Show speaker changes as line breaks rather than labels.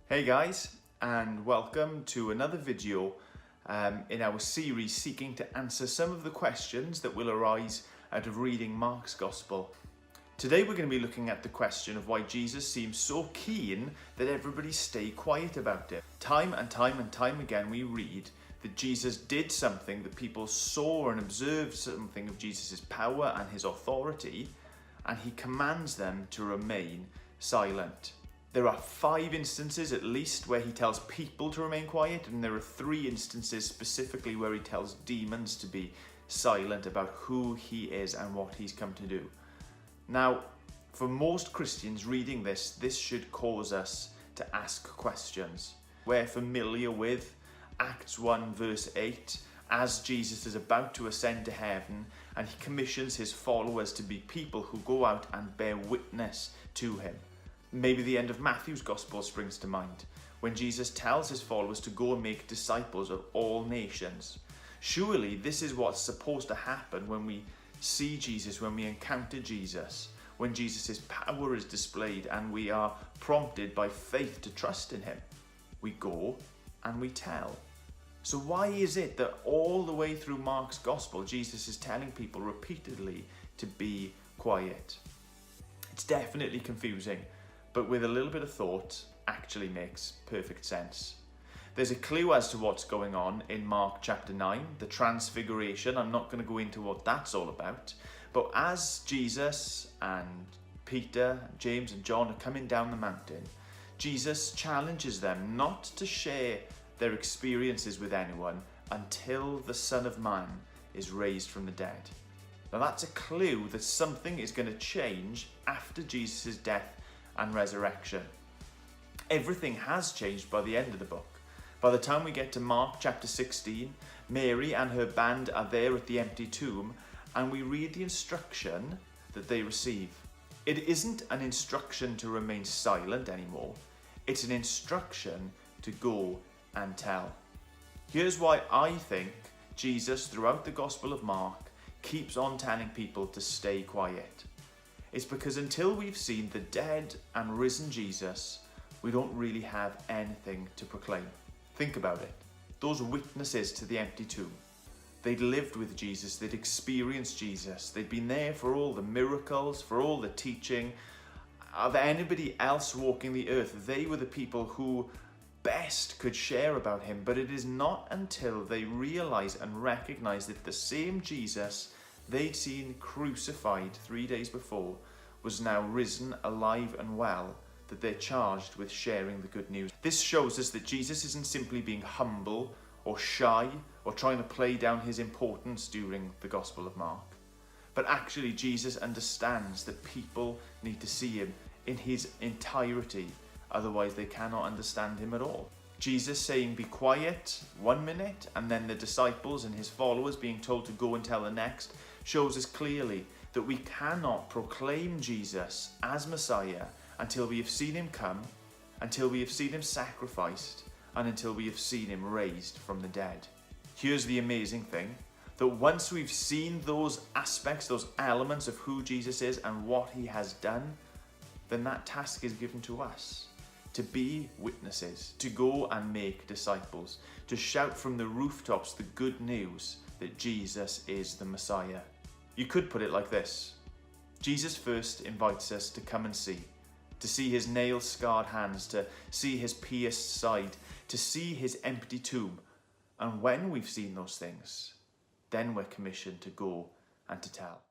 Hey guys, and welcome to another video in our series seeking to answer some of the questions that will arise out of reading Mark's Gospel. Today we're going to be looking at the question of why Jesus seems so keen that everybody stay quiet about it. Time and time again we read that Jesus did something, that people saw and observed something of Jesus' power and his authority, and he commands them to remain silent. There are 5 instances at least where he tells people to remain quiet, and there are 3 instances specifically where he tells demons to be silent about who he is and what he's come to do. Now, for most Christians reading this should cause us to ask questions. We're familiar with Acts 1 verse 8, as Jesus is about to ascend to heaven and he commissions his followers to be people who go out and bear witness to him. Maybe the end of Matthew's Gospel springs to mind, when Jesus tells his followers to go and make disciples of all nations. Surely this is what's supposed to happen when we see Jesus, when we encounter Jesus, when Jesus' power is displayed and we are prompted by faith to trust in him. We go and we tell. So why is it that all the way through Mark's Gospel, Jesus is telling people repeatedly to be quiet? It's definitely confusing, but with a little bit of thought, actually makes perfect sense. There's a clue as to what's going on in Mark chapter 9, the Transfiguration. I'm not going to go into what that's all about, but as Jesus and Peter, James and John are coming down the mountain, Jesus challenges them not to share their experiences with anyone until the Son of Man is raised from the dead. Now that's a clue that something is going to change after Jesus' death and resurrection. Everything has changed by the end of the book. By the time we get to Mark chapter 16, Mary and her band are there at the empty tomb, and we read the instruction that they receive. It isn't an instruction to remain silent anymore. It's an instruction to go and tell. Here's why I think Jesus, throughout the Gospel of Mark, keeps on telling people to stay quiet. It's because until we've seen the dead and risen Jesus, we don't really have anything to proclaim. Think about it. Those witnesses to the empty tomb, they'd lived with Jesus, they'd experienced Jesus, they'd been there for all the miracles, for all the teaching. Are there anybody else walking the earth? They were the people who best could share about him, but it is not until they realize and recognize that the same Jesus they'd seen crucified 3 days before was now risen, alive and well, that they're charged with sharing the good news. This shows us that Jesus isn't simply being humble or shy or trying to play down his importance during the Gospel of Mark, but actually Jesus understands that people need to see him in his entirety, otherwise they cannot understand him at all. Jesus saying be quiet 1 minute and then the disciples and his followers being told to go and tell the next shows us clearly that we cannot proclaim Jesus as Messiah until we have seen him come, until we have seen him sacrificed, and until we have seen him raised from the dead. Here's the amazing thing, that once we've seen those aspects, those elements of who Jesus is and what he has done, then that task is given to us. To be witnesses, to go and make disciples, to shout from the rooftops the good news that Jesus is the Messiah. You could put it like this. Jesus first invites us to come and see, to see his nail-scarred hands, to see his pierced side, to see his empty tomb. And when we've seen those things, then we're commissioned to go and to tell.